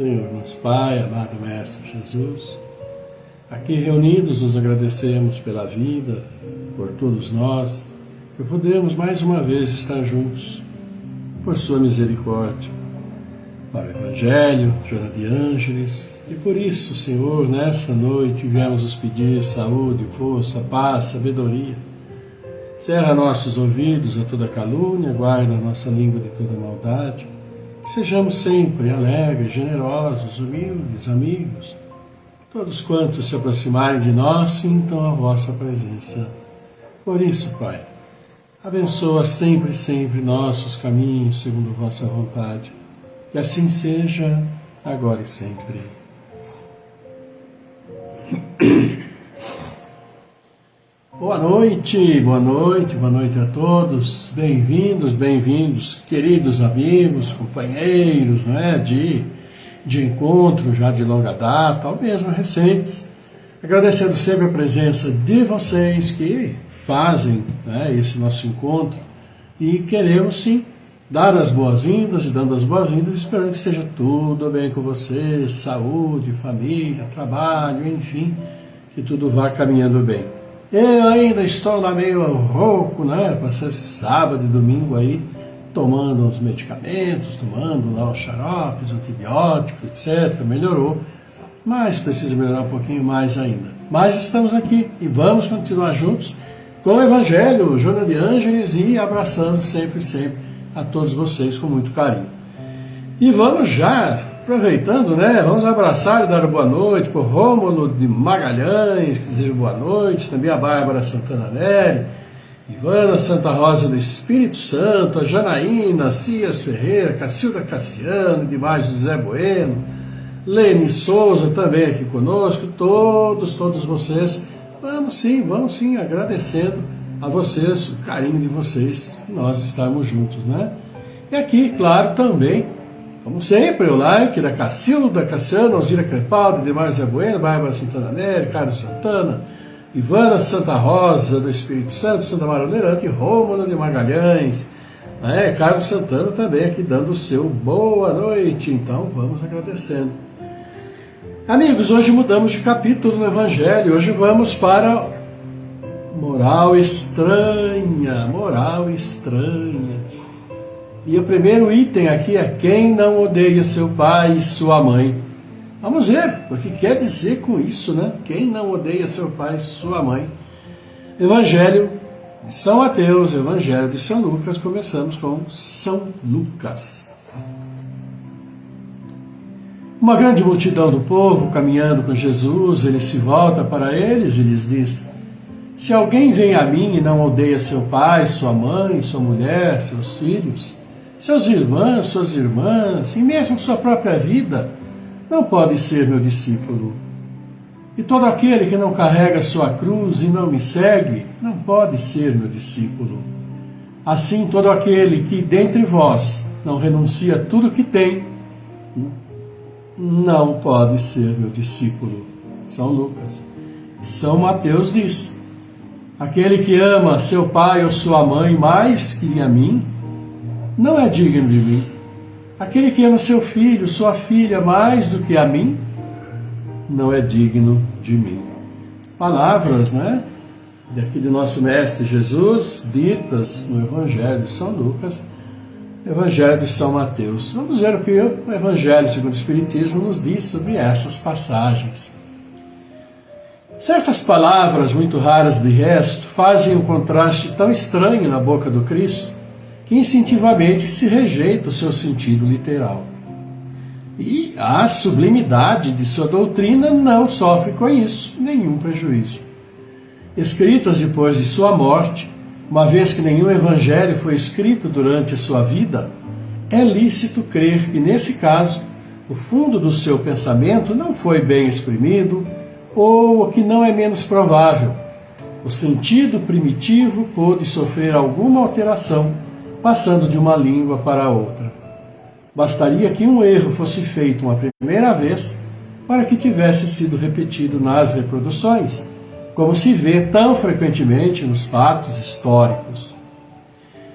Senhor nosso Pai, amado Mestre Jesus, aqui reunidos nos agradecemos pela vida, por todos nós, que podemos mais uma vez estar juntos, por sua misericórdia, para o Evangelho, Joana de Ângeles, e por isso, Senhor, nessa noite viemos nos pedir saúde, força, paz, sabedoria. Cerra nossos ouvidos a toda calúnia, guarda nossa língua de toda maldade, que sejamos sempre alegres, generosos, humildes, amigos. Todos quantos se aproximarem de nós sintam a vossa presença. Por isso, Pai, abençoa sempre, sempre nossos caminhos segundo a vossa vontade. Que assim seja, agora e sempre. Boa noite, boa noite, boa noite a todos. Bem-vindos, bem-vindos, queridos amigos, companheiros, não é? De encontro já de longa data, ou mesmo recentes. Agradecendo sempre a presença de vocês que fazem, né, esse nosso encontro. E queremos sim dar as boas-vindas e dando as boas-vindas, esperando que seja tudo bem com vocês, saúde, família, trabalho, enfim, que tudo vá caminhando bem. Eu ainda estou lá meio rouco, né? Passei esse sábado e domingo aí, tomando os medicamentos, tomando lá os xaropes, antibióticos, etc. Melhorou, mas precisa melhorar um pouquinho mais ainda. Mas estamos aqui e vamos continuar juntos com o Evangelho, Joana de Ângeles, e abraçando sempre, sempre a todos vocês com muito carinho. E vamos já, aproveitando, né? Vamos abraçar e dar boa noite para o Rômulo de Magalhães, que deseja boa noite, também a Bárbara Santana Nery, Ivana Santa Rosa do Espírito Santo, a Janaína Cias Ferreira, Cacilda Cassiano, demais José Bueno, Lene Souza também aqui conosco, todos vocês. Vamos sim, agradecendo a vocês, o carinho de vocês, que nós estamos juntos, né? E aqui, claro, também, como sempre, o like da Cacilda Cassiano, Alzira Crepaldi, demais José Bueno, Bárbara Santana Nery, Carlos Santana, Ivana Santa Rosa do Espírito Santo, Santa Maria Lerante, Rômulo de Magalhães, né? Carlos Santana também aqui dando o seu boa noite. Então vamos agradecendo. Amigos, hoje mudamos de capítulo no Evangelho, hoje vamos para moral estranha, moral estranha. E o primeiro item aqui é quem não odeia seu pai e sua mãe. Vamos ver o que quer dizer com isso, né? Quem não odeia seu pai e sua mãe. Evangelho de São Mateus, Evangelho de São Lucas, começamos com São Lucas. Uma grande multidão do povo caminhando com Jesus, ele se volta para eles e lhes diz: se alguém vem a mim e não odeia seu pai, sua mãe, sua mulher, seus filhos, seus irmãos, suas irmãs, e mesmo sua própria vida, não pode ser meu discípulo. E todo aquele que não carrega sua cruz e não me segue, não pode ser meu discípulo. Assim, todo aquele que dentre vós não renuncia a tudo que tem, não pode ser meu discípulo. São Lucas. São Mateus diz: aquele que ama seu pai ou sua mãe mais que a mim, não é digno de mim. Aquele que ama seu filho, sua filha mais do que a mim, não é digno de mim. Palavras, né? Daqui do nosso Mestre Jesus, ditas no Evangelho de São Lucas, Evangelho de São Mateus. Vamos ver o que o Evangelho segundo o Espiritismo nos diz sobre essas passagens. Certas palavras, muito raras de resto, fazem um contraste tão estranho na boca do Cristo, que instintivamente se rejeita o seu sentido literal. E a sublimidade de sua doutrina não sofre com isso nenhum prejuízo. Escritas depois de sua morte, uma vez que nenhum evangelho foi escrito durante a sua vida, é lícito crer que, nesse caso, o fundo do seu pensamento não foi bem exprimido, ou, o que não é menos provável, o sentido primitivo pôde sofrer alguma alteração, passando de uma língua para outra. Bastaria que um erro fosse feito uma primeira vez para que tivesse sido repetido nas reproduções, como se vê tão frequentemente nos fatos históricos.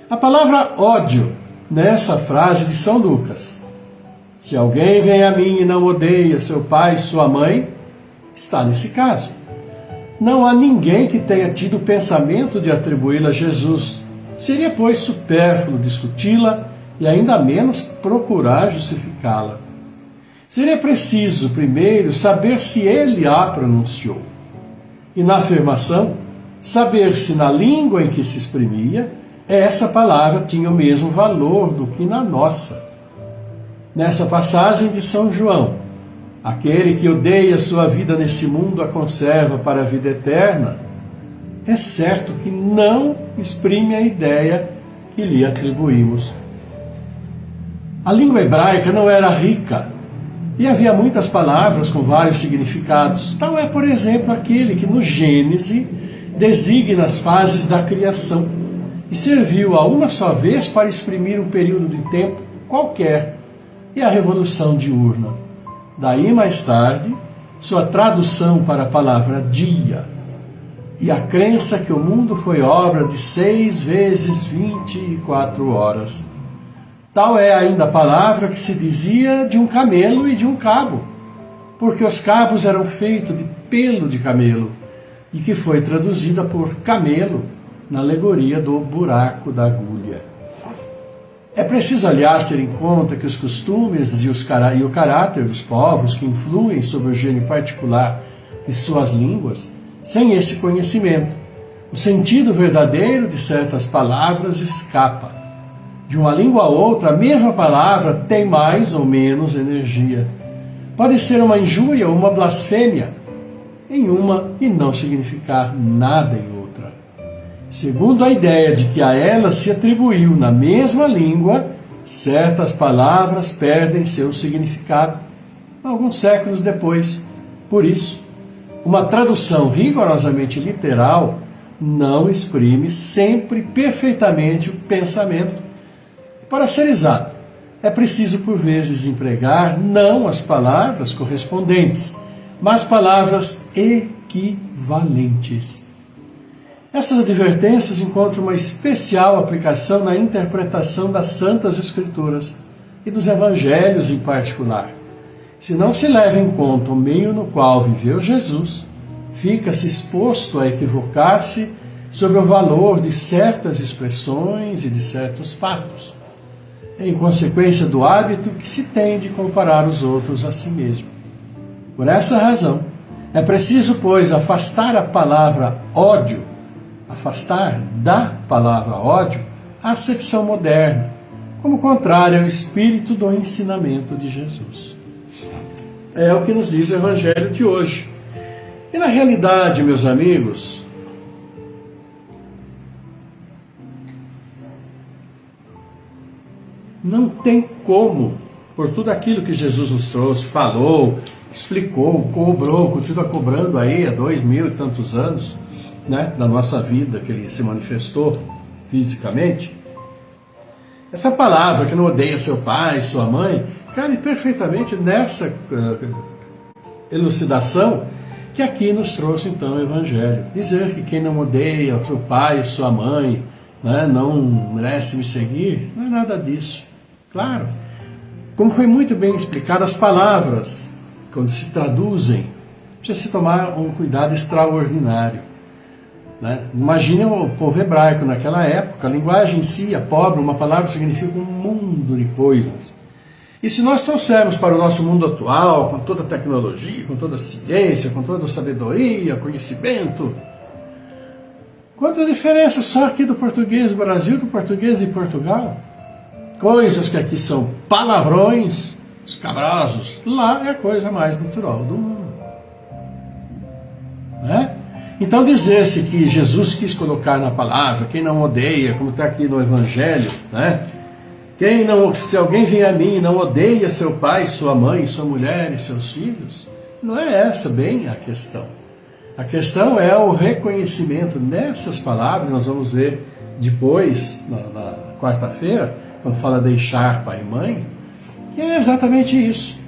A palavra ódio, nessa frase de São Lucas, Se alguém vem a mim e não odeia seu pai e sua mãe, está nesse caso. Não há ninguém que tenha tido o pensamento de atribuí-la a Jesus. Seria, pois, supérfluo discuti-la e ainda menos procurar justificá-la. Seria preciso, primeiro, saber se ele a pronunciou. E na afirmação, saber se na língua em que se exprimia, essa palavra tinha o mesmo valor do que na nossa. Nessa passagem de São João, aquele que odeia sua vida nesse mundo a conserva para a vida eterna, é certo que não exprime a ideia que lhe atribuímos. A língua hebraica não era rica e havia muitas palavras com vários significados. Tal é, por exemplo, aquele que no Gênesis designa as fases da criação e serviu a uma só vez para exprimir um período de tempo qualquer, e a revolução diurna. Daí, mais tarde, sua tradução para a palavra dia, e a crença que o mundo foi obra de 6 vezes 24 horas. Tal é ainda a palavra que se dizia de um camelo e de um cabo, porque os cabos eram feitos de pelo de camelo, e que foi traduzida por camelo na alegoria do buraco da agulha. É preciso, aliás, ter em conta que os costumes e o caráter dos povos que influem sobre o gênio particular de suas línguas, sem esse conhecimento, o sentido verdadeiro de certas palavras escapa. De uma língua a outra, a mesma palavra tem mais ou menos energia. Pode ser uma injúria ou uma blasfêmia em uma e não significar nada em outra. Segundo a ideia de que a ela se atribuiu na mesma língua, certas palavras perdem seu significado alguns séculos depois. Por isso, uma tradução rigorosamente literal não exprime sempre perfeitamente o pensamento. Para ser exato, é preciso por vezes empregar não as palavras correspondentes, mas palavras equivalentes. Essas advertências encontram uma especial aplicação na interpretação das Santas Escrituras e dos Evangelhos em particular. Se não se leva em conta o meio no qual viveu Jesus, fica-se exposto a equivocar-se sobre o valor de certas expressões e de certos fatos, em consequência do hábito que se tem de comparar os outros a si mesmo. Por essa razão, é preciso, pois, afastar da palavra ódio a acepção moderna, como contrária ao espírito do ensinamento de Jesus. É o que nos diz o Evangelho de hoje. E na realidade, meus amigos, não tem como, por tudo aquilo que Jesus nos trouxe, falou, explicou, cobrou, continua cobrando aí há 2000 e tantos anos, né, da nossa vida, que ele se manifestou fisicamente. Essa palavra que não odeia seu pai, sua mãe, cabe perfeitamente nessa elucidação que aqui nos trouxe então o Evangelho. Dizer que quem não odeia o seu pai, sua mãe, né, não merece me seguir, não é nada disso. Claro, como foi muito bem explicado, as palavras, quando se traduzem, precisa se tomar um cuidado extraordinário. Né? Imagine o povo hebraico naquela época, a linguagem em si é pobre, uma palavra significa um mundo de coisas. E se nós trouxermos para o nosso mundo atual, com toda a tecnologia, com toda a ciência, com toda a sabedoria, conhecimento, quantas diferenças só aqui do português do Brasil, do português de Portugal? Coisas que aqui são palavrões escabrosos, lá é a coisa mais natural do mundo. Né? Então dizer-se que Jesus quis colocar na palavra, quem não odeia, como está aqui no Evangelho, né? Se alguém vem a mim e não odeia seu pai, sua mãe, sua mulher e seus filhos, não é essa bem a questão. A questão é o reconhecimento nessas palavras, nós vamos ver depois, na quarta-feira, quando fala deixar pai e mãe, que é exatamente isso.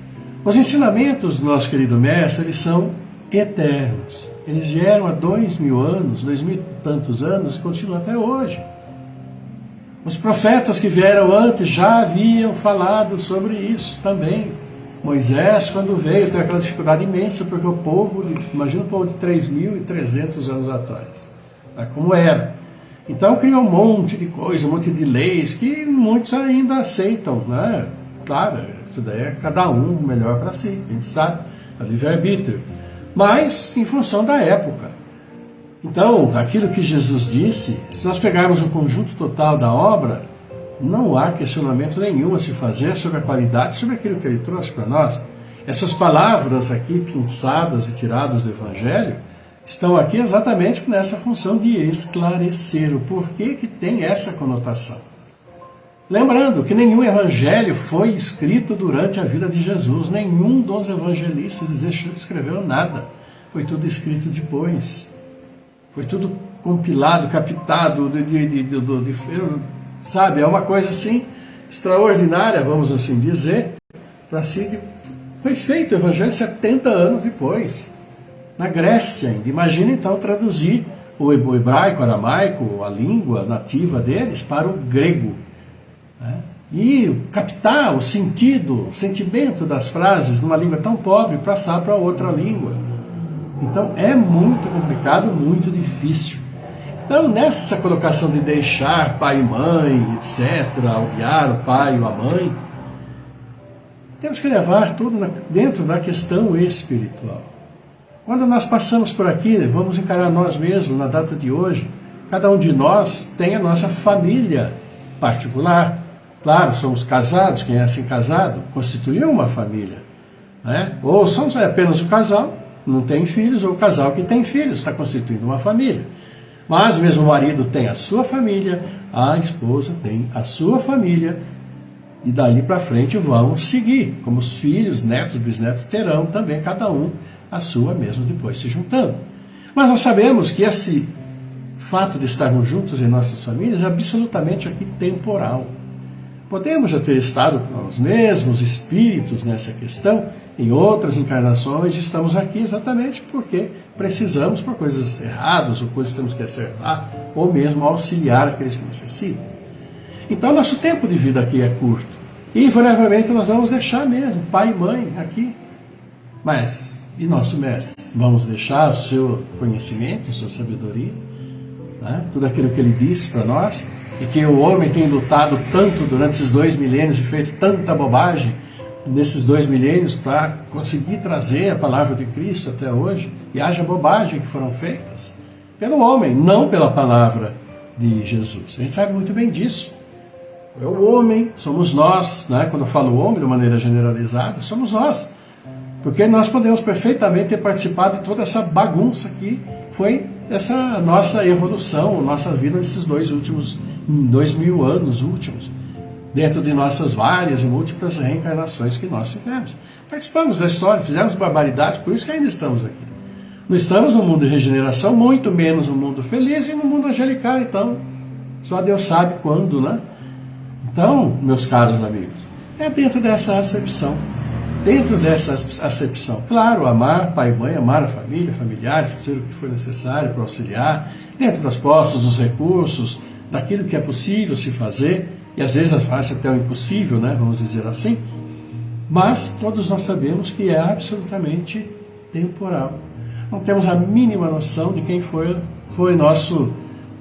Os ensinamentos do nosso querido mestre, eles são eternos. Eles vieram há 2000 anos, 2000 e tantos anos, e continuam até hoje. Os profetas que vieram antes já haviam falado sobre isso também. Moisés, quando veio, teve aquela dificuldade imensa, porque o povo, imagina o povo de 3.300 anos atrás, tá? Como era. Então criou um monte de coisa, um monte de leis, que muitos ainda aceitam, né? Claro, isso daí é cada um melhor para si, a gente sabe, é livre-arbítrio. Mas em função da época. Então, aquilo que Jesus disse, se nós pegarmos o conjunto total da obra, não há questionamento nenhum a se fazer sobre a qualidade, sobre aquilo que ele trouxe para nós. Essas palavras aqui, pinçadas e tiradas do Evangelho, estão aqui exatamente nessa função de esclarecer o porquê que tem essa conotação. Lembrando que nenhum evangelho foi escrito durante a vida de Jesus, nenhum dos evangelistas escreveu nada, foi tudo escrito depois. Foi tudo compilado, captado, sabe? É uma coisa assim extraordinária, vamos assim dizer. Foi feito o Evangelho 70 anos depois, na Grécia ainda. Imagina então traduzir o hebraico, o aramaico, a língua nativa deles, para o grego. Né? E captar o sentido, o sentimento das frases numa língua tão pobre, passar para outra língua. Então é muito complicado, muito difícil. Então nessa colocação de deixar pai e mãe, etc., odiar o pai ou a mãe, temos que levar tudo dentro da questão espiritual. Quando nós passamos por aqui, vamos encarar nós mesmos na data de hoje, cada um de nós tem a nossa família particular. Claro, somos casados, quem é assim casado, constituiu uma família. Né? Ou somos apenas o casal, não tem filhos, ou o casal que tem filhos, está constituindo uma família. Mas mesmo o marido tem a sua família, a esposa tem a sua família, e daí para frente vão seguir, como os filhos, netos, bisnetos terão também cada um a sua mesmo depois se juntando. Mas nós sabemos que esse fato de estarmos juntos em nossas famílias é absolutamente aqui temporal. Podemos já ter estado com os mesmos espíritos nessa questão, em outras encarnações, estamos aqui exatamente porque precisamos por coisas erradas, ou coisas que temos que acertar, ou mesmo auxiliar aqueles que necessitam. Então, nosso tempo de vida aqui é curto. E, invariavelmente, nós vamos deixar mesmo pai e mãe aqui. Mas, e nosso mestre? Vamos deixar o seu conhecimento, a sua sabedoria, né? Tudo aquilo que ele disse para nós, e que o homem tem lutado tanto durante esses 2 milênios e feito tanta bobagem nesses 2 milênios para conseguir trazer a palavra de Cristo até hoje, e haja bobagem que foram feitas pelo homem, não pela palavra de Jesus. A gente sabe muito bem disso. É o homem, somos nós, né? Quando eu falo homem de maneira generalizada, somos nós. Porque nós podemos perfeitamente ter participado de toda essa bagunça que foi essa nossa evolução, nossa vida nesses 2.000 anos últimos, dentro de nossas várias e múltiplas reencarnações que nós tivemos. Participamos da história, fizemos barbaridades, por isso que ainda estamos aqui. Não estamos no mundo de regeneração, muito menos no mundo feliz e no mundo angelical, então, só Deus sabe quando, né? Então, meus caros amigos, é dentro dessa acepção. Dentro dessa acepção, claro, amar pai e mãe, amar a família, familiares, fazer o que for necessário para auxiliar, dentro das posses, dos recursos, daquilo que é possível se fazer, e às vezes faz até o impossível, né, vamos dizer assim, mas todos nós sabemos que é absolutamente temporal. Não temos a mínima noção de quem foi nosso,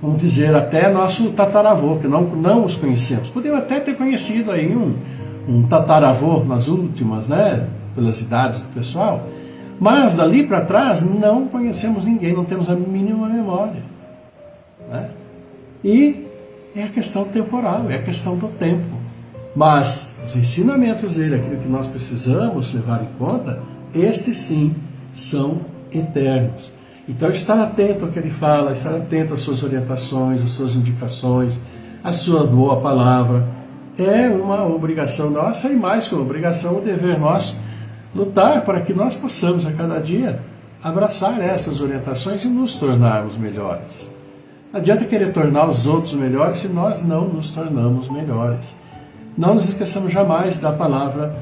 vamos dizer, até nosso tataravô, que não os conhecemos. Podemos até ter conhecido aí um tataravô nas últimas, né, pelas idades do pessoal, mas dali para trás não conhecemos ninguém, não temos a mínima memória. Né? E é a questão temporal, é a questão do tempo. Mas os ensinamentos dele, aquilo que nós precisamos levar em conta, esses sim são eternos. Então estar atento ao que ele fala, estar atento às suas orientações, às suas indicações, à sua boa palavra, é uma obrigação nossa, e mais que uma obrigação, um dever nosso, lutar para que nós possamos a cada dia abraçar essas orientações e nos tornarmos melhores. Não adianta querer tornar os outros melhores se nós não nos tornamos melhores. Não nos esqueçamos jamais da palavra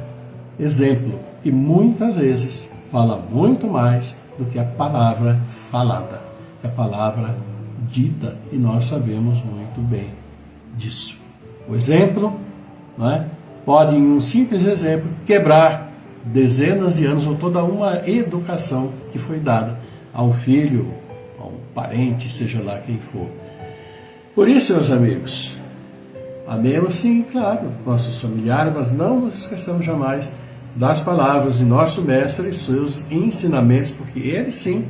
exemplo, que muitas vezes fala muito mais do que a palavra falada, a palavra dita, e nós sabemos muito bem disso. O exemplo, não é, pode, em um simples exemplo, quebrar dezenas de anos ou toda uma educação que foi dada a um filho, a um parente, seja lá quem for. Por isso, meus amigos, amemos sim, claro, nossos familiares, mas não nos esqueçamos jamais das palavras de nosso Mestre e seus ensinamentos, porque eles sim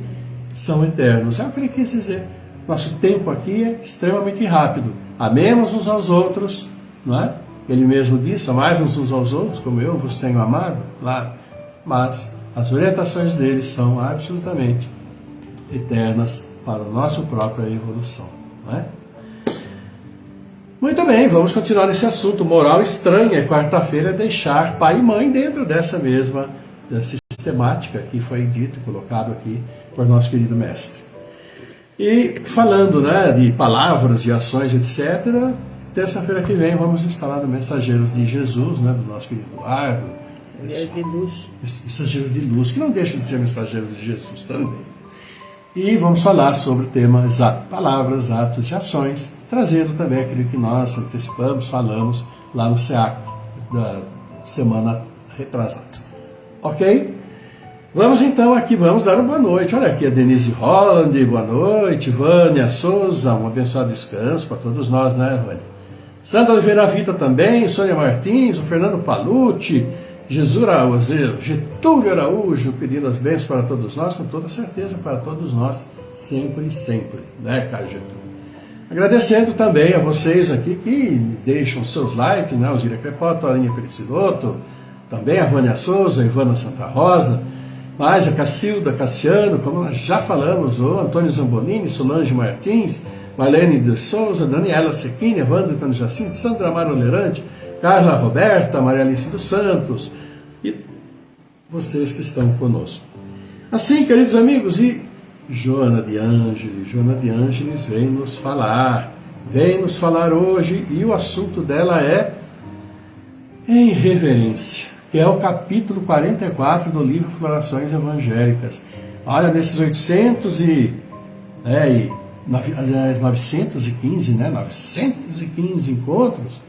são eternos. É o que ele quis dizer. Nosso tempo aqui é extremamente rápido. Amemos uns aos outros, não é? Ele mesmo disse, amai-vos uns aos outros, como eu vos tenho amado, claro. Mas as orientações dele são absolutamente eternas para a nossa própria evolução, não é? Muito bem, vamos continuar nesse assunto. Moral estranha, quarta-feira, é deixar pai e mãe dentro dessa mesma sistemática que foi dito, colocado aqui por nosso querido mestre. E falando, né, de palavras, de ações, etc., terça-feira que vem vamos instalar no Mensageiros de Jesus, né, do nosso querido Eduardo. De luz. Mensageiros de luz, que não deixam de ser mensageiros de Jesus também. E vamos falar sobre o tema palavras, atos e ações, trazendo também aquilo que nós antecipamos, falamos lá no SEAC da semana retrasada. Ok? Vamos então aqui, vamos dar uma boa noite. Olha aqui a Denise Holland, boa noite. Vânia Souza, um abençoado descanso para todos nós, né, Vânia? Sandra Oliveira Vita também, Sônia Martins, o Fernando Palucci, Getúlio Araújo, pedindo as bênçãos para todos nós, com toda certeza para todos nós, sempre e sempre, né, Caio Getúlio? Agradecendo também a vocês aqui que deixam seus likes, né, o Zira Crepotto, a Arinha Pericinoto, também a Vânia Souza, a Ivana Santa Rosa, mais a Cacilda Cassiano, como nós já falamos, o Antônio Zambolini, Solange Martins, Marlene de Souza, Daniela Sequini, Evandro Cano Jacinto, Sandra Amaro Lerante, Carla Roberta, Maria Alice dos Santos e vocês que estão conosco. Assim, queridos amigos, e Joana de Ângeles vem nos falar hoje, e o assunto dela é em reverência, que é o capítulo 44 do livro Florações Evangélicas. Olha, nesses 915 encontros,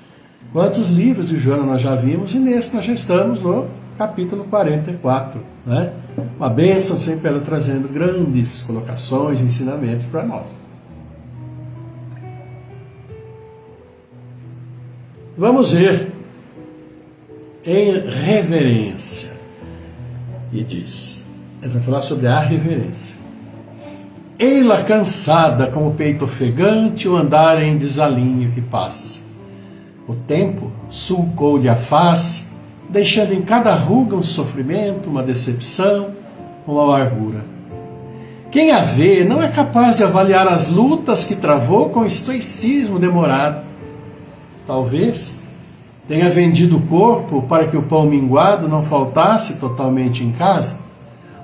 quantos livros de Joana nós já vimos, e nesse nós já estamos no capítulo 44, né? Uma bênção sempre ela trazendo grandes colocações e ensinamentos para nós. Vamos ver em reverência. E diz, ele vai falar sobre a reverência. Ei-la cansada, com o peito ofegante, o andar em desalinho que passa. O tempo sulcou-lhe a face, deixando em cada ruga um sofrimento, uma decepção, uma amargura. Quem a vê não é capaz de avaliar as lutas que travou com estoicismo demorado. Talvez tenha vendido o corpo para que o pão minguado não faltasse totalmente em casa,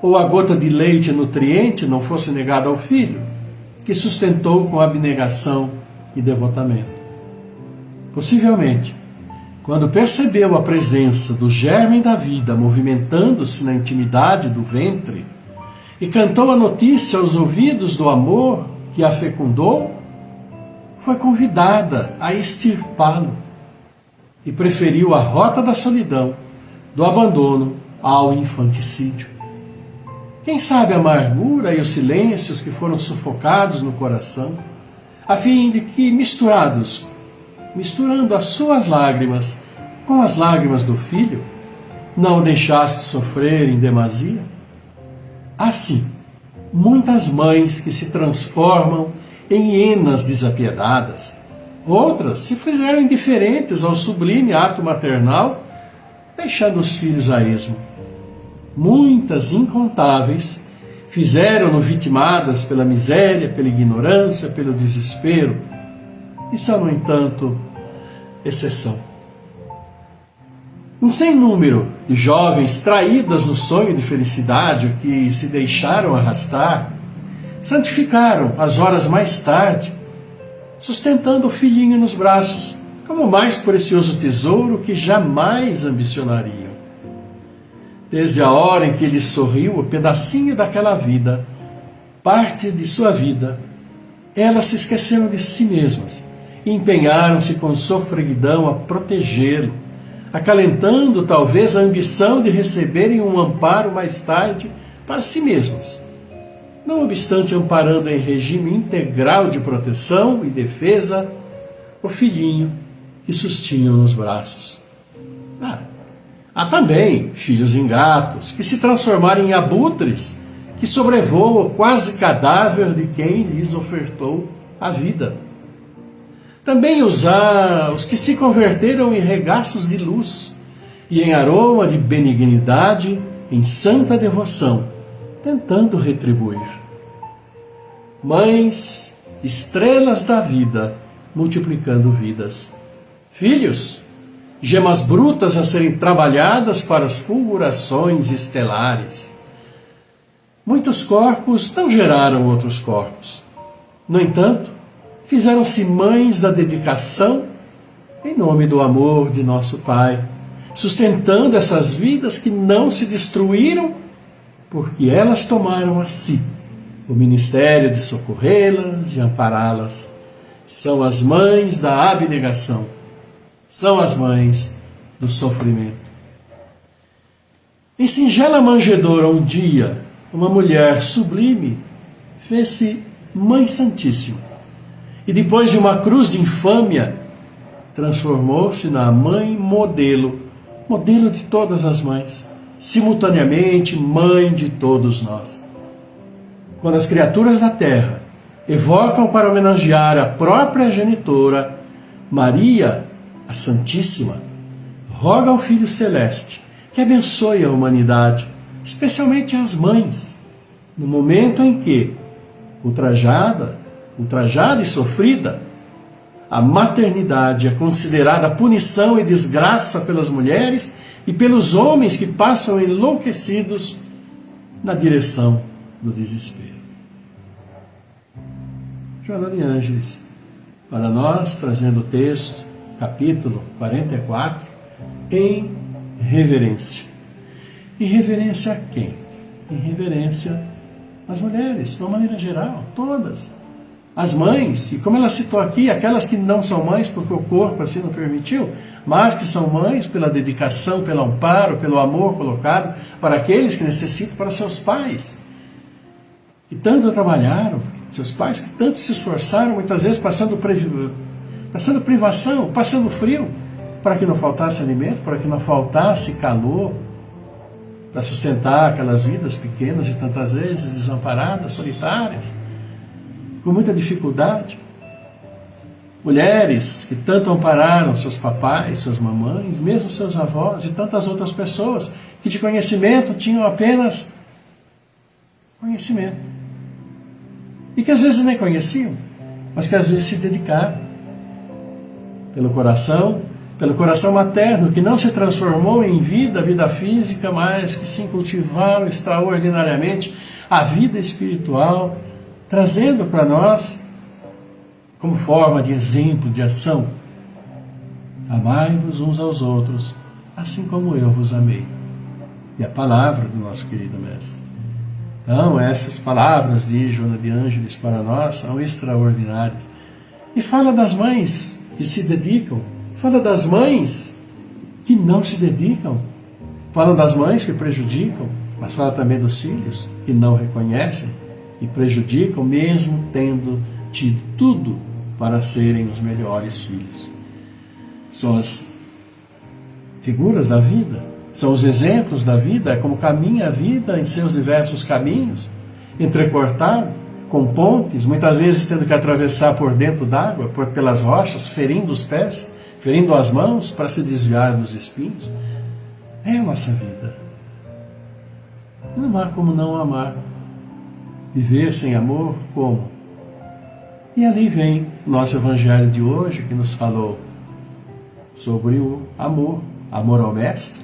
ou a gota de leite nutriente não fosse negada ao filho, que sustentou com abnegação e devotamento. Possivelmente, quando percebeu a presença do germe da vida movimentando-se na intimidade do ventre e cantou a notícia aos ouvidos do amor que a fecundou, foi convidada a extirpá-lo e preferiu a rota da solidão, do abandono ao infanticídio. Quem sabe a amargura e os silêncios que foram sufocados no coração, a fim de que, misturando as suas lágrimas com as lágrimas do filho, não o deixasse sofrer em demasia? Assim, muitas mães que se transformam em hienas desapiedadas, outras se fizeram indiferentes ao sublime ato maternal, deixando os filhos a esmo. Muitas, incontáveis, fizeram-no vitimadas pela miséria, pela ignorância, pelo desespero, e são, no entanto, exceção. Um sem número de jovens traídas no sonho de felicidade que se deixaram arrastar, santificaram as horas mais tarde, sustentando o filhinho nos braços, como o mais precioso tesouro que jamais ambicionariam. Desde a hora em que lhes sorriu o pedacinho daquela vida, parte de sua vida, elas se esqueceram de si mesmas e empenharam-se com sofreguidão a protegê-lo, acalentando talvez a ambição de receberem um amparo mais tarde para si mesmos, não obstante amparando em regime integral de proteção e defesa o filhinho que sustinham nos braços. Há também filhos ingratos que se transformaram em abutres que sobrevoam o quase cadáver de quem lhes ofertou a vida. Também os que se converteram em regaços de luz e em aroma de benignidade, em santa devoção, tentando retribuir. Mães, estrelas da vida, multiplicando vidas. Filhos, gemas brutas a serem trabalhadas para as fulgurações estelares. Muitos corpos não geraram outros corpos. No entanto, fizeram-se mães da dedicação em nome do amor de nosso Pai, sustentando essas vidas que não se destruíram porque elas tomaram a si o ministério de socorrê-las e ampará-las. São as mães da abnegação, são as mães do sofrimento. Em singela manjedoura um dia, uma mulher sublime fez-se Mãe Santíssima e depois de uma cruz de infâmia transformou-se na mãe modelo de todas as mães, simultaneamente mãe de todos nós. Quando as criaturas da terra evocam para homenagear a própria genitora, Maria, a Santíssima, roga ao Filho Celeste que abençoe a humanidade, especialmente as mães, no momento em que, ultrajada e sofrida, a maternidade é considerada punição e desgraça pelas mulheres e pelos homens que passam enlouquecidos na direção do desespero. Joana de Ângeles, para nós, trazendo o texto, capítulo 44, em reverência. Em reverência a quem? Em reverência às mulheres, de uma maneira geral, todas. As mães, e como ela citou aqui, aquelas que não são mães porque o corpo assim não permitiu, mas que são mães pela dedicação, pelo amparo, pelo amor colocado para aqueles que necessitam, para seus pais, que tanto trabalharam, seus pais que tanto se esforçaram, muitas vezes passando privação, passando frio, para que não faltasse alimento, para que não faltasse calor, para sustentar aquelas vidas pequenas e tantas vezes desamparadas, solitárias, com muita dificuldade. Mulheres que tanto ampararam seus papais, suas mamães, mesmo seus avós e tantas outras pessoas que de conhecimento tinham apenas conhecimento. E que às vezes nem conheciam, mas que às vezes se dedicaram pelo coração materno, que não se transformou em vida física, mas que se cultivaram extraordinariamente a vida espiritual, trazendo para nós, como forma de exemplo, de ação, amai-vos uns aos outros, assim como eu vos amei. E a palavra do nosso querido Mestre. Então, essas palavras de Joana de Ângeles para nós são extraordinárias. E fala das mães que se dedicam, fala das mães que não se dedicam, fala das mães que prejudicam, mas fala também dos filhos que não reconhecem e prejudicam, mesmo tendo tido tudo para serem os melhores filhos. São as figuras da vida, são os exemplos da vida, é como caminha a vida em seus diversos caminhos, entrecortado, com pontes, muitas vezes tendo que atravessar por dentro d'água, pelas rochas, ferindo os pés, ferindo as mãos para se desviar dos espinhos. É a nossa vida. Não há como não amar. Viver sem amor, como? E ali vem o nosso evangelho de hoje, que nos falou sobre o amor ao Mestre,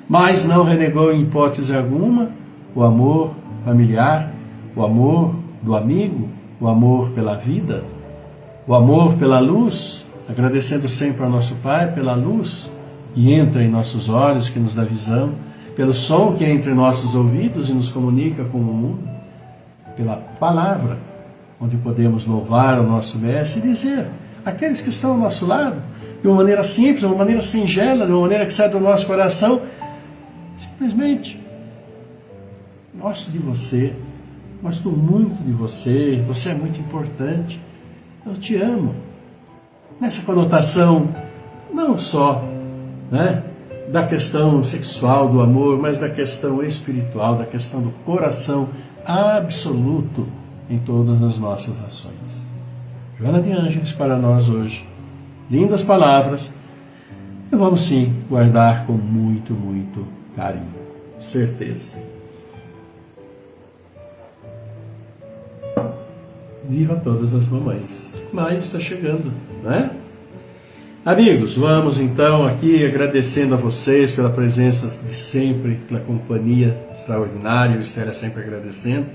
mas não renegou em hipótese alguma o amor familiar, o amor do amigo, o amor pela vida, o amor pela luz, agradecendo sempre ao nosso Pai pela luz que entra em nossos olhos, que nos dá visão, pelo som que entra em nossos ouvidos e nos comunica com o mundo, pela palavra, onde podemos louvar o nosso Mestre e dizer aqueles que estão ao nosso lado, de uma maneira simples, de uma maneira singela, de uma maneira que sai do nosso coração. Simplesmente, gosto de você, gosto muito de você, você é muito importante, eu te amo. Nessa conotação, não só, né, da questão sexual, do amor, mas da questão espiritual, da questão do coração absoluto em todas as nossas ações. Joana de Ângeles para nós hoje. Lindas palavras. E vamos sim guardar com muito, muito carinho. Certeza. Viva todas as mamães. Maio está chegando, né? Amigos, vamos então aqui agradecendo a vocês pela presença de sempre, pela companhia extraordinária, o Célia sempre agradecendo.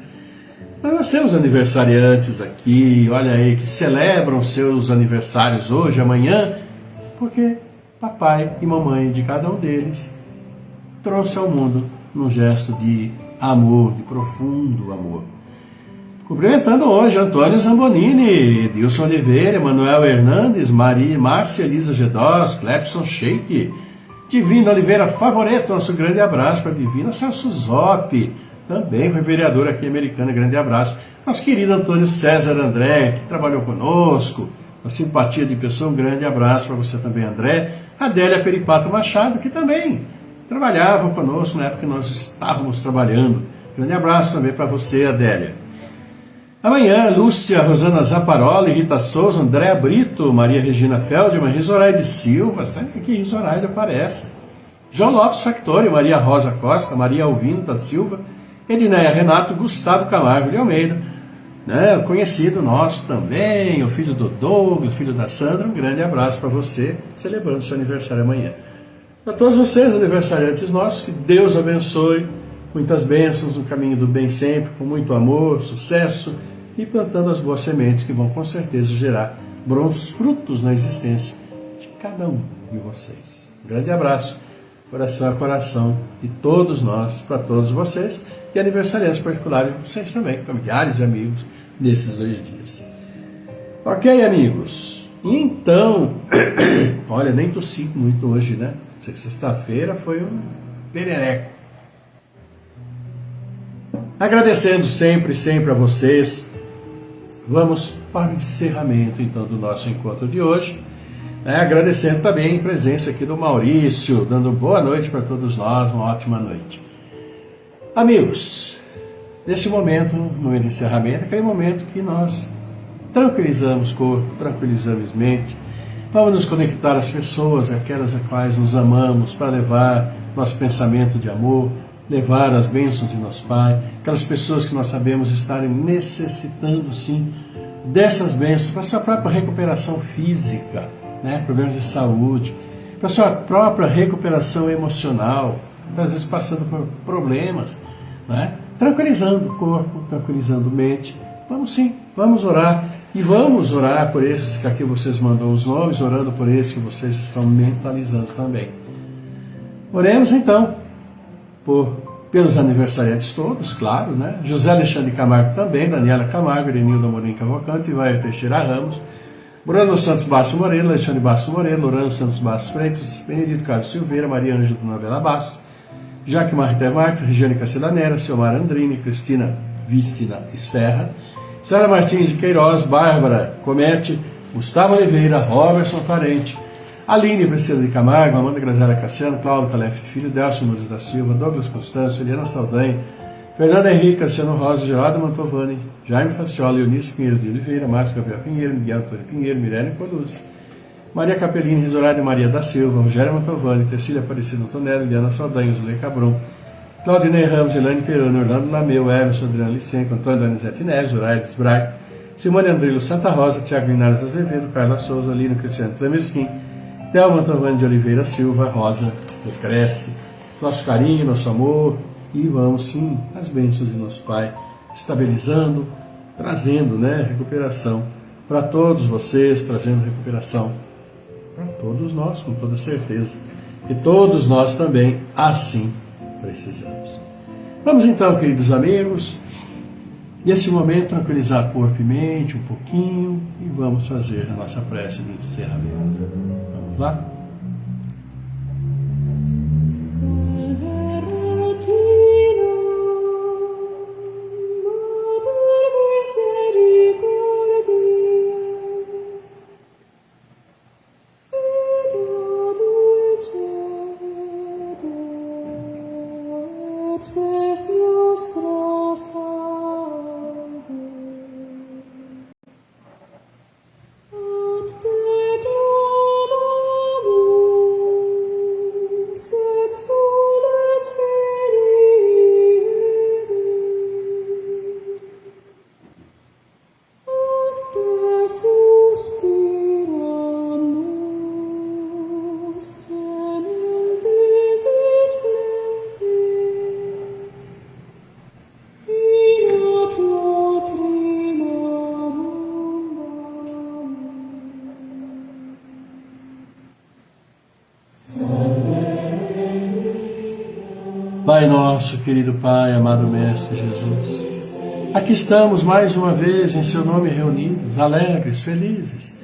Mas nós temos aniversariantes aqui, olha aí, que celebram seus aniversários hoje, amanhã, porque papai e mamãe de cada um deles trouxe ao mundo num gesto de amor, de profundo amor. Cumprimentando hoje Antônio Zambonini, Edilson Oliveira, Manuel Hernandes, Márcia Elisa Gedós, Clepson Sheik, Divina Oliveira Favoreto, nosso grande abraço para a Divina. Celso Zop, também foi vereador aqui americano, grande abraço. Nosso querido Antônio César André, que trabalhou conosco, uma simpatia de pessoa, um grande abraço para você também, André. Adélia Peripato Machado, que também trabalhava conosco na época que nós estávamos trabalhando. Grande abraço também para você, Adélia. Amanhã, Lúcia Rosana Zaparoli, Rita Souza, Andréa Brito, Maria Regina Feldman, Risoraide Silva, sabe que Risoraide aparece? João Lopes Factori, Maria Rosa Costa, Maria Alvino da Silva, Edneia Renato, Gustavo Camargo de Almeida, né, conhecido nosso também, o filho do Douglas, filho da Sandra, um grande abraço para você, celebrando seu aniversário amanhã. Para todos vocês, aniversariantes nossos, que Deus abençoe, muitas bênçãos no caminho do bem sempre, com muito amor, sucesso, e plantando as boas sementes que vão com certeza gerar bons frutos na existência de cada um de vocês. Um grande abraço, coração a coração de todos nós, para todos vocês, e aniversariantes particulares de vocês também, familiares e amigos, nesses 2 dias. Ok, amigos? Então, olha, nem tossi muito hoje, né? Sexta-feira foi um perereco. Agradecendo sempre a vocês, vamos para o encerramento então do nosso encontro de hoje, agradecendo também a presença aqui do Maurício, dando boa noite para todos nós, uma ótima noite. Amigos, nesse momento de encerramento, aquele momento que nós tranquilizamos corpo, tranquilizamos mente, vamos nos conectar às pessoas, aquelas a quais nos amamos, para levar nosso pensamento de amor, levar as bênçãos de nosso Pai, aquelas pessoas que nós sabemos estarem necessitando sim dessas bênçãos para a sua própria recuperação física, né? Problemas de saúde, para a sua própria recuperação emocional, às vezes passando por problemas, né? Tranquilizando o corpo, tranquilizando a mente. Vamos sim, vamos orar, e vamos orar por esses que aqui vocês mandam os nomes, orando por esses que vocês estão mentalizando também. Oremos então pelos aniversariantes todos, claro, né? José Alexandre Camargo também, Daniela Camargo, Erenilda Morim Cavalcante, Ivair Teixeira Ramos, Bruno Santos Basso Moreira, Alexandre Basso Moreira, Lorano Santos Basso Freitas, Benedito Carlos Silveira, Maria Ângela Novela Basso, Jaque Marité Marques, Regiane Castelanera, Silmar Andrini, Cristina Vístina Esferra, Sara Martins de Queiroz, Bárbara Comete, Gustavo Oliveira, Robertson Parente, Aline Priscila de Camargo, Amanda Graziela Cassiano, Cláudio Calef Filho, Delcio Nunes da Silva, Douglas Constâncio, Eliana Saldanha, Fernando Henrique, Cassiano Rosa, Geraldo Mantovani, Jaime Faciola, Eunice Pinheiro de Oliveira, Márcio Gabriel Pinheiro, Miguel Antônio Pinheiro, Mirelle Coluzzi, Maria Capelini, Risorade Maria da Silva, Rogério Mantovani, Tercília Aparecida Antonelli, Eliana Saldanha, Zulei Cabron, Claudinei Ramos, Elaine Peroni, Orlando Lameu, Emerson, Adriano Licenco, Antônio Donizete Neves, Zoraires Braga, Simone Andrilo Santa Rosa, Tiago Linares Azevedo, Carla Souza, Lino Cristiano Tlemesquim, Thelma Mantovani de Oliveira Silva, Rosa Cresce, nosso carinho, nosso amor, e vamos sim, as bênçãos de nosso Pai, estabilizando, trazendo, né, recuperação para todos vocês, trazendo recuperação para todos nós, com toda certeza, e todos nós também assim precisamos. Vamos então, queridos amigos, Nesse momento, tranquilizar corpo e mente um pouquinho e vamos fazer a nossa prece de encerramento. Vamos lá? Pai nosso, querido Pai, amado Mestre Jesus, aqui estamos mais uma vez em Seu nome reunidos, alegres, felizes,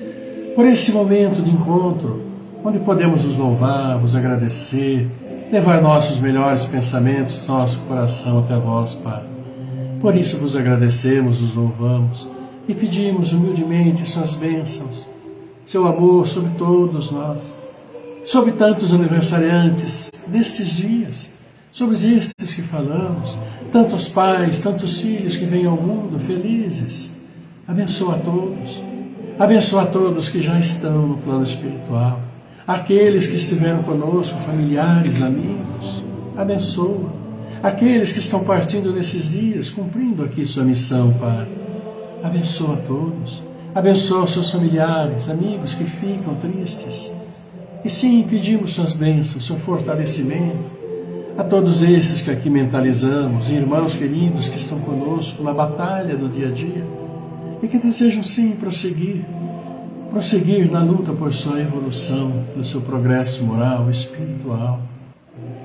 por esse momento de encontro, onde podemos nos louvar, vos agradecer, levar nossos melhores pensamentos, nosso coração até vós, Pai. Por isso vos agradecemos, os louvamos e pedimos humildemente suas bênçãos, seu amor sobre todos nós, sobre tantos aniversariantes destes dias, sobre estes que falamos, tantos pais, tantos filhos que vêm ao mundo felizes. Abençoa a todos que já estão no plano espiritual, aqueles que estiveram conosco, familiares, amigos, abençoa, aqueles que estão partindo nesses dias, cumprindo aqui sua missão, Pai, abençoa a todos, abençoa os seus familiares, amigos que ficam tristes, e sim, pedimos suas bênçãos, seu fortalecimento, a todos esses que aqui mentalizamos, irmãos queridos que estão conosco na batalha do dia a dia e que desejam sim prosseguir na luta por sua evolução, no seu progresso moral, espiritual.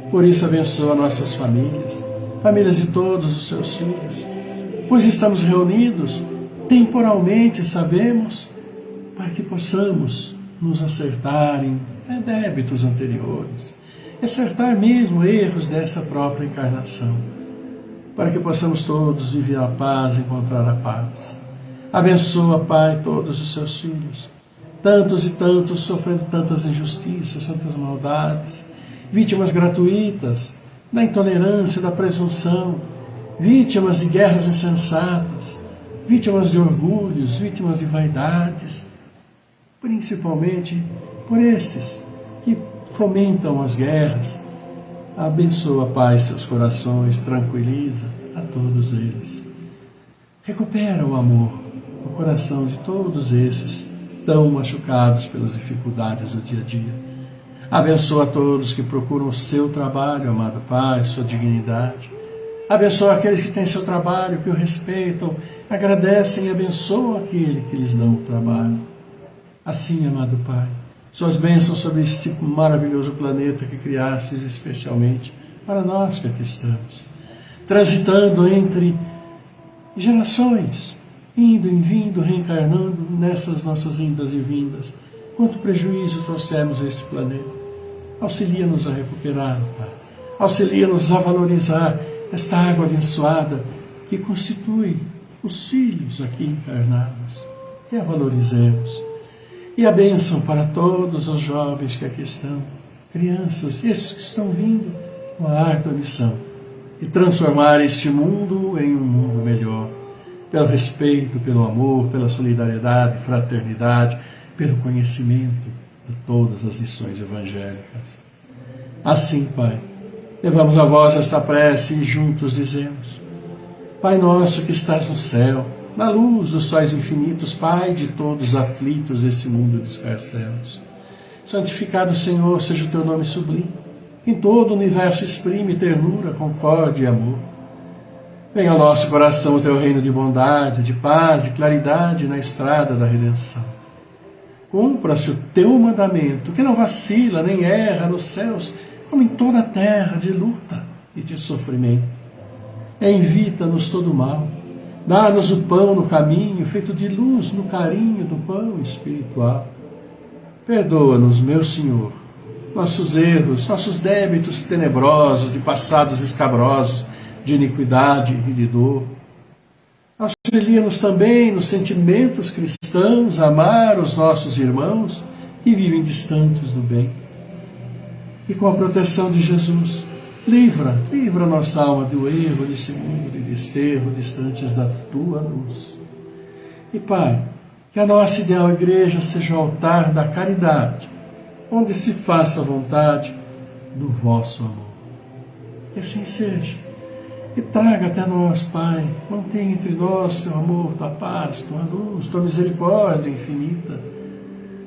Por isso abençoa nossas famílias, famílias de todos os seus filhos, pois estamos reunidos temporalmente, sabemos, para que possamos nos acertar em débitos anteriores, acertar mesmo erros dessa própria encarnação, para que possamos todos viver a paz, encontrar a paz. Abençoa, Pai, todos os seus filhos, tantos e tantos sofrendo tantas injustiças, tantas maldades, vítimas gratuitas da intolerância, da presunção, vítimas de guerras insensatas, vítimas de orgulhos, vítimas de vaidades, principalmente por estes que fomentam as guerras. Abençoa, Pai, seus corações, tranquiliza a todos eles. Recupera o amor no coração de todos esses tão machucados pelas dificuldades do dia a dia. Abençoa a todos que procuram o seu trabalho, amado Pai, sua dignidade. Abençoa aqueles que têm seu trabalho, que o respeitam, agradecem e abençoa aquele que lhes dão o trabalho. Assim, amado Pai, suas bênçãos sobre este maravilhoso planeta que criastes especialmente para nós que aqui estamos, transitando entre gerações, indo e vindo, reencarnando nessas nossas indas e vindas. Quanto prejuízo trouxemos a este planeta. Auxilia-nos a recuperar, Pai. Auxilia-nos a valorizar esta água abençoada que constitui os filhos aqui encarnados. E a valorizemos. E a bênção para todos os jovens que aqui estão, crianças, esses que estão vindo com a árdua missão de transformar este mundo em um mundo melhor, pelo respeito, pelo amor, pela solidariedade, fraternidade, pelo conhecimento de todas as lições evangélicas. Assim, Pai, levamos a vós esta prece e juntos dizemos: Pai nosso que estás no céu, na luz dos sóis infinitos, Pai de todos os aflitos desse mundo de escarcelos, santificado, Senhor, seja o teu nome sublime, que em todo o universo exprime ternura, concórdia e amor. Venha ao nosso coração o teu reino de bondade, de paz e claridade na estrada da redenção. Cumpra-se o teu mandamento, que não vacila nem erra nos céus, como em toda a terra de luta e de sofrimento. Evita-nos todo mal, Dá-nos o pão no caminho, feito de luz no carinho do pão espiritual. Perdoa-nos, meu Senhor, nossos erros, nossos débitos tenebrosos, de passados escabrosos, de iniquidade e de dor. Auxilia-nos também nos sentimentos cristãos, a amar os nossos irmãos que vivem distantes do bem. E com a proteção de Jesus, livra nossa alma do erro desse mundo de desterro, distantes da Tua luz. E Pai, que a nossa ideal igreja seja o altar da caridade, onde se faça a vontade do vosso amor. Que assim seja. E traga até nós, Pai, mantenha entre nós Teu amor, Tua paz, Tua luz, Tua misericórdia infinita,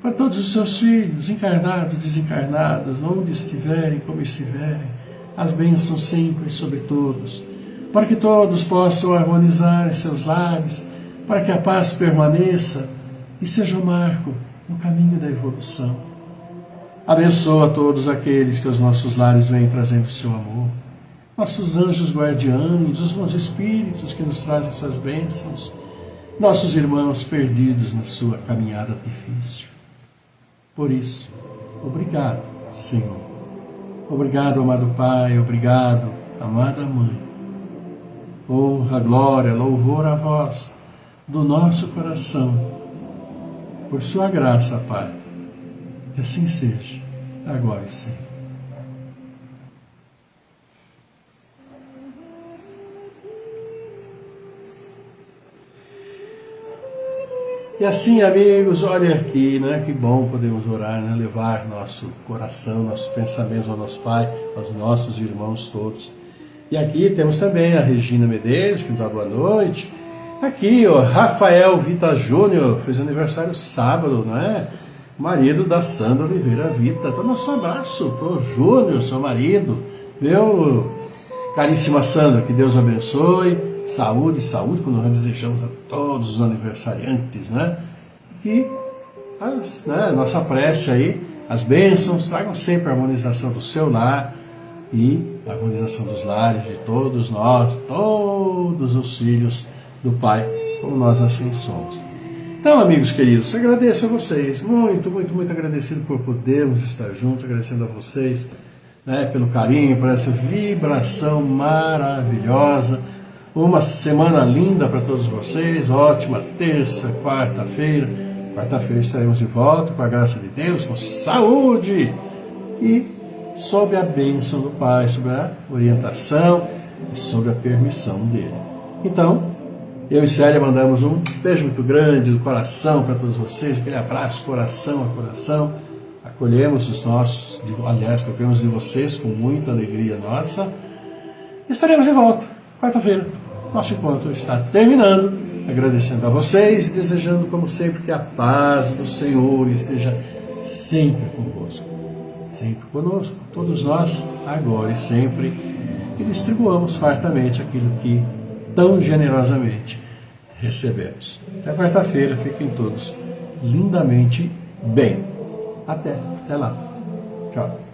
para todos os Seus filhos, encarnados e desencarnados, onde estiverem, como estiverem, as bênçãos sempre sobre todos, para que todos possam harmonizar em seus lares, para que a paz permaneça e seja um marco no caminho da evolução. Abençoa todos aqueles que os nossos lares vêm trazendo o Seu amor, nossos anjos guardiães, os bons espíritos que nos trazem essas bênçãos, nossos irmãos perdidos na sua caminhada difícil. Por isso, obrigado, Senhor. Obrigado, amado Pai, obrigado, amada Mãe. Honra, glória, louvor a vós, do nosso coração, por Sua graça, Pai. Que assim seja, agora e sempre. E assim, amigos, olha aqui, né? Que bom podemos orar, né? Levar nosso coração, nossos pensamentos ao nosso Pai, aos nossos irmãos todos. E aqui temos também a Regina Medeiros, que nos dá boa noite. Aqui, o Rafael Vita Júnior, fez aniversário sábado, né? Marido da Sandra Oliveira Vita. Então, nosso abraço pro Júnior, seu marido. Meu caríssima Sandra, que Deus abençoe. Saúde, como nós desejamos a todos os aniversariantes, né? E nossa prece aí, as bênçãos, tragam sempre a harmonização do seu lar e a harmonização dos lares de todos nós, todos os filhos do Pai, como nós assim somos. Então, amigos queridos, agradeço a vocês, muito agradecido por podermos estar juntos, agradecendo a vocês, né, pelo carinho, por essa vibração maravilhosa. Uma semana linda para todos vocês, ótima terça, quarta-feira. Quarta-feira estaremos de volta, com a graça de Deus, com saúde e sob a bênção do Pai, sob a orientação e sob a permissão dele. Então, eu e Célia mandamos um beijo muito grande do coração para todos vocês, aquele abraço coração a coração. Acolhemos os nossos, acolhemos de vocês com muita alegria nossa. Estaremos de volta, quarta-feira. Nosso encontro está terminando, agradecendo a vocês e desejando, como sempre, que a paz do Senhor esteja sempre convosco, sempre conosco, todos nós, agora e sempre, e distribuamos fartamente aquilo que tão generosamente recebemos. Até quarta-feira, fiquem todos lindamente bem. Até lá. Tchau.